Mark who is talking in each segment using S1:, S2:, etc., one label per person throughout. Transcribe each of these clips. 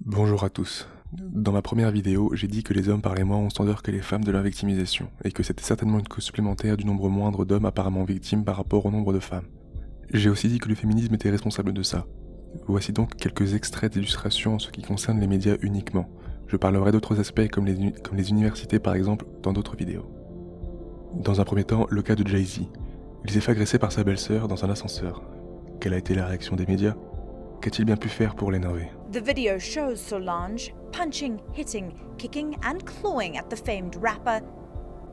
S1: Bonjour à tous. Dans ma première vidéo, j'ai dit que les hommes parlaient moins en standard que les femmes de la victimisation, et que c'était certainement une cause supplémentaire du nombre moindre d'hommes apparemment victimes par rapport au nombre de femmes. J'ai aussi dit que le féminisme était responsable de ça. Voici donc quelques extraits d'illustrations en ce qui concerne les médias uniquement. Je parlerai d'autres aspects comme les universités par exemple dans d'autres vidéos. Dans un premier temps, le cas de Jay-Z. Il s'est fait agresser par sa belle-sœur dans un ascenseur. Quelle a été la réaction des médias ? Qu'a-t-il bien pu faire pour l'énerver ?
S2: The video shows Solange punching, hitting, kicking and clawing at the famed rapper.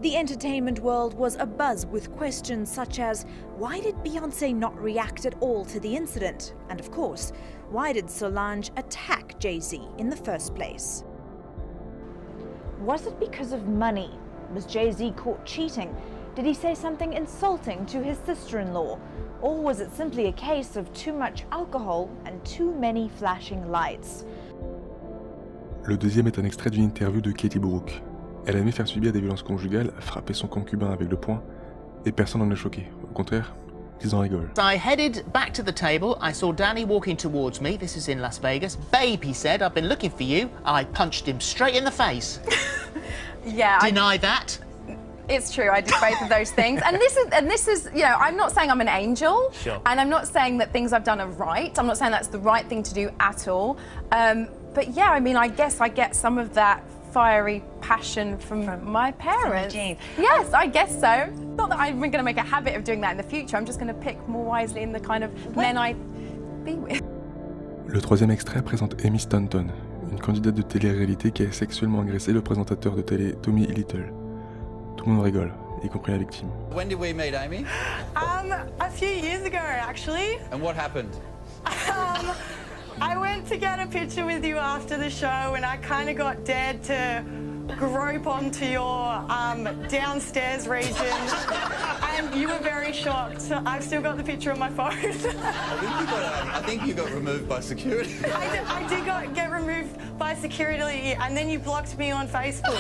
S2: The entertainment world was abuzz with questions such as, why did Beyoncé not react at all to the incident? And of course, why did Solange attack Jay-Z in the first place? Was it because of money? Was Jay-Z caught cheating? Did he say something insulting to his sister-in-law? Or was it simply a case of too much alcohol and too many flashing lights?
S1: Le deuxième est un extrait d'une interview de Katie Brooke. Elle a aimé faire subir des violences conjugales, frapper son concubin avec le poing, et personne n'en est choqué. Au contraire, ils en rigolent.
S3: I headed back to the table. I saw Danny walking towards me. This is in Las Vegas. Babe, he said, I've been looking for you. I punched him straight in the face.
S4: Yeah.
S3: Deny that.
S4: It's true, I did both of those things. And this is, you know, I'm not saying I'm an angel.
S3: Sure.
S4: And I'm not saying that things I've done are right. I'm not saying that's the right thing to do at all. But yeah, I mean, I guess I get some of that fiery passion from my parents. Yes, I guess so. Not that I'm going to make a habit of doing that in the future. I'm just going to pick more wisely in the kind of men I be with.
S1: Le troisième extrait présente Amy Stanton, une candidate de télé-réalité qui a sexuellement agressé le présentateur de télé Tommy Little. Tout le monde rigole, y compris la victime.
S5: When did we meet, Amy?
S6: A few years ago, actually.
S5: And what happened?
S6: I went to get a picture with you after the show and I kind of got dared to grope onto your downstairs region and you were very shocked. So I've still got the picture on my phone.
S5: I think you got removed by security.
S6: I did get removed by security and then you blocked me on Facebook.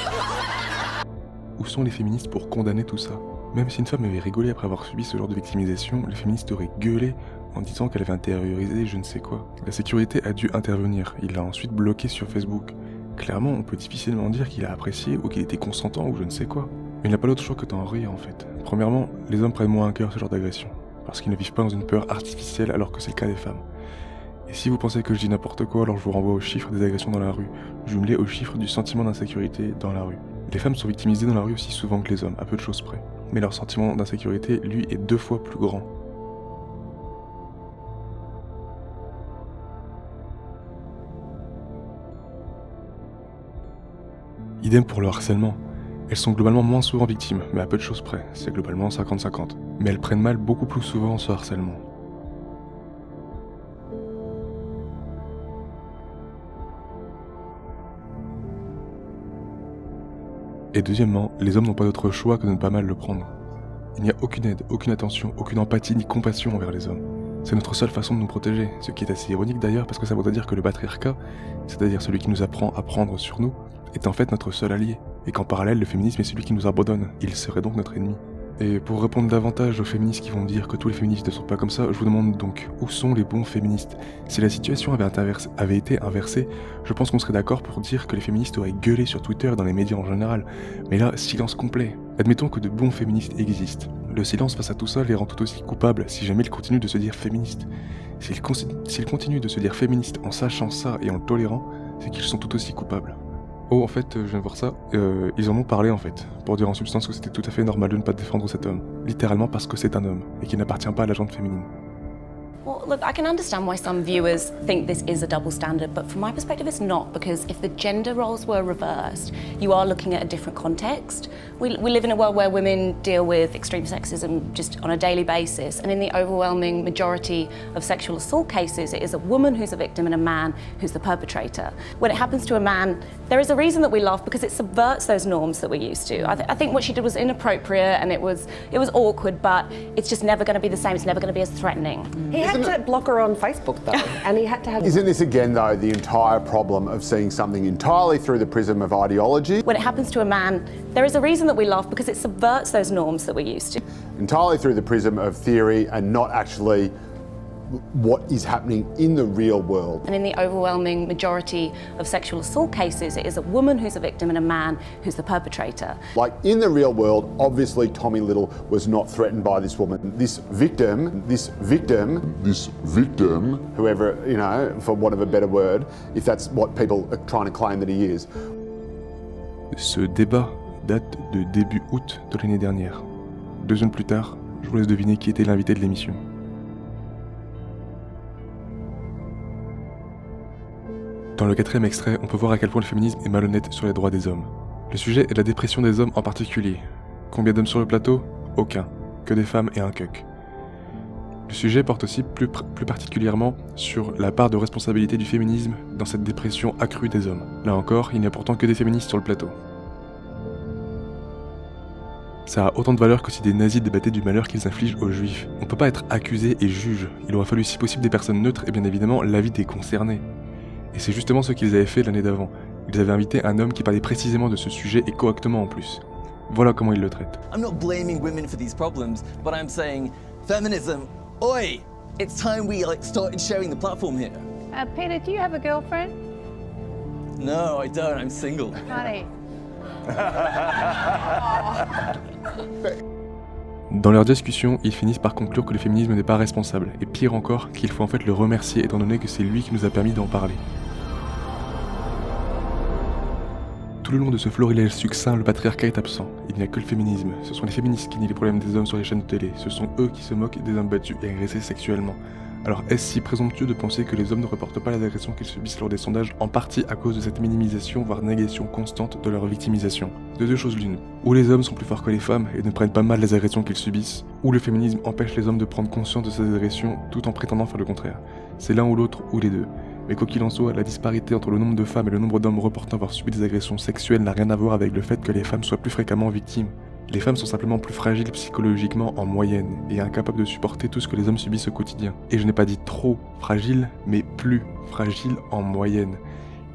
S1: Où sont les féministes pour condamner tout ça ? Même si une femme avait rigolé après avoir subi ce genre de victimisation, les féministes auraient gueulé en disant qu'elle avait intériorisé je ne sais quoi. La sécurité a dû intervenir, il l'a ensuite bloqué sur Facebook. Clairement, on peut difficilement dire qu'il a apprécié ou qu'il était consentant ou je ne sais quoi. Mais il n'a pas d'autre choix que d'en rire en fait. Premièrement, les hommes prennent moins à cœur ce genre d'agression, parce qu'ils ne vivent pas dans une peur artificielle alors que c'est le cas des femmes. Et si vous pensez que je dis n'importe quoi, alors je vous renvoie aux chiffres des agressions dans la rue, jumelés aux chiffres du sentiment d'insécurité dans la rue. Les femmes sont victimisées dans la rue aussi souvent que les hommes, à peu de choses près. Mais leur sentiment d'insécurité, lui, est 2 fois plus grand. Idem pour le harcèlement. Elles sont globalement moins souvent victimes, mais à peu de choses près, c'est globalement 50-50. Mais elles prennent mal beaucoup plus souvent ce harcèlement. Et deuxièmement, les hommes n'ont pas d'autre choix que de ne pas mal le prendre. Il n'y a aucune aide, aucune attention, aucune empathie ni compassion envers les hommes. C'est notre seule façon de nous protéger, ce qui est assez ironique d'ailleurs parce que ça voudrait dire que le patriarcat, c'est-à-dire celui qui nous apprend à prendre sur nous, est en fait notre seul allié, et qu'en parallèle le féminisme est celui qui nous abandonne, il serait donc notre ennemi. Et pour répondre davantage aux féministes qui vont dire que tous les féministes ne sont pas comme ça, je vous demande donc, où sont les bons féministes ? Si la situation avait été inversée, je pense qu'on serait d'accord pour dire que les féministes auraient gueulé sur Twitter et dans les médias en général. Mais là, silence complet. Admettons que de bons féministes existent. Le silence face à tout ça les rend tout aussi coupables si jamais ils continuent de se dire féministes. S'ils continuent de se dire féministes en sachant ça et en le tolérant, c'est qu'ils sont tout aussi coupables. Oh, en fait, je viens de voir ça, ils en ont parlé en fait, pour dire en substance que c'était tout à fait normal de ne pas défendre cet homme, littéralement parce que c'est un homme, et qu'il n'appartient pas à la gente féminine.
S7: Well, look, I can understand why some viewers think this is a double standard, but from my perspective it's not, because if the gender roles were reversed, you are looking at a different context. We live in a world where women deal with extreme sexism just on a daily basis, and in the overwhelming majority of sexual assault cases, it is a woman who's a victim and a man who's the perpetrator. When it happens to a man, there is a reason that we laugh, because it subverts those norms that we're used to. I think what she did was inappropriate and it was awkward, but it's just never going to be the same, it's never going to be as threatening.
S8: He had to block her on Facebook though, and he had to have...
S9: Isn't this again though the entire problem of seeing something entirely through the prism of ideology?
S7: When it happens to a man, there is a reason that we laugh, because it subverts those norms that we're used to.
S9: Entirely through the prism of theory and not actually what is happening in the real world.
S7: And in the overwhelming majority of sexual assault cases, it is a woman who's a victim and a man who's the perpetrator.
S9: Like in the real world, obviously Tommy Little was not threatened by this woman. This victim, whoever, you know, for want of a better word, if that's what people are trying to claim that he is.
S1: Ce débat date de début août de l'année dernière. 2 semaines plus tard, je vous laisse deviner qui était l'invité de l'émission. Dans le 4e extrait, on peut voir à quel point le féminisme est malhonnête sur les droits des hommes. Le sujet est la dépression des hommes en particulier. Combien d'hommes sur le plateau? Aucun. Que des femmes et un cuck. Le sujet porte aussi plus particulièrement sur la part de responsabilité du féminisme dans cette dépression accrue des hommes. Là encore, il n'y a pourtant que des féministes sur le plateau. Ça a autant de valeur que si des nazis débattaient du malheur qu'ils infligent aux juifs. On peut pas être accusé et juge. Il aurait fallu si possible des personnes neutres et bien évidemment l'avis des concernés. Et c'est justement ce qu'ils avaient fait l'année d'avant. Ils avaient invité un homme qui parlait précisément de ce sujet et correctement en plus. Voilà comment ils le traitent.
S5: I'm not blaming women for these problems, but I'm saying feminism, oi! It's time we started sharing the platform here.
S10: Peter, do you have a girlfriend?
S5: No, I don't. I'm single.
S10: Honey.
S1: Dans leur discussion, ils finissent par conclure que le féminisme n'est pas responsable, et pire encore, qu'il faut en fait le remercier étant donné que c'est lui qui nous a permis d'en parler. Tout le long de ce florilège succinct, le patriarcat est absent. Il n'y a que le féminisme. Ce sont les féministes qui nient les problèmes des hommes sur les chaînes de télé. Ce sont eux qui se moquent des hommes battus et agressés sexuellement. Alors est-ce si présomptueux de penser que les hommes ne reportent pas les agressions qu'ils subissent lors des sondages, en partie à cause de cette minimisation, voire négation constante de leur victimisation? De deux choses l'une. Ou les hommes sont plus forts que les femmes et ne prennent pas mal les agressions qu'ils subissent, ou le féminisme empêche les hommes de prendre conscience de ces agressions tout en prétendant faire le contraire. C'est l'un ou l'autre, ou les deux. Mais quoi qu'il en soit, la disparité entre le nombre de femmes et le nombre d'hommes reportant avoir subi des agressions sexuelles n'a rien à voir avec le fait que les femmes soient plus fréquemment victimes. Les femmes sont simplement plus fragiles psychologiquement en moyenne, et incapables de supporter tout ce que les hommes subissent au quotidien. Et je n'ai pas dit trop fragiles, mais plus fragiles en moyenne.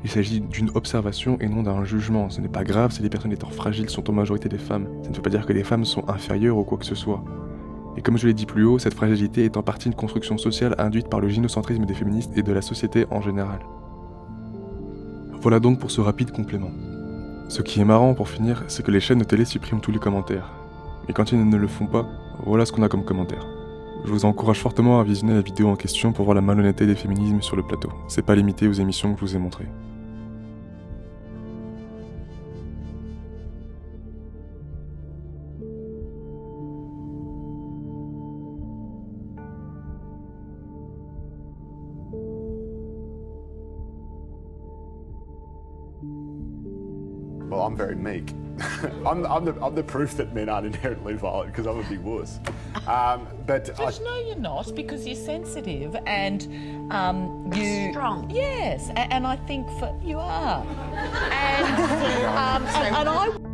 S1: Il s'agit d'une observation et non d'un jugement. Ce n'est pas grave si les personnes étant fragiles sont en majorité des femmes. Ça ne veut pas dire que les femmes sont inférieures ou quoi que ce soit. Et comme je l'ai dit plus haut, cette fragilité est en partie une construction sociale induite par le gynocentrisme des féministes et de la société en général. Voilà donc pour ce rapide complément. Ce qui est marrant pour finir, c'est que les chaînes de télé suppriment tous les commentaires. Et quand ils ne le font pas, voilà ce qu'on a comme commentaire. Je vous encourage fortement à visionner la vidéo en question pour voir la malhonnêteté des féminismes sur le plateau. C'est pas limité aux émissions que je vous ai montrées.
S9: Well, I'm very meek. I'm the proof that men aren't inherently violent because I'm a big wuss. But
S11: no, you're not, because you're sensitive and you
S10: strong.
S11: Yes, and I think you are. And I.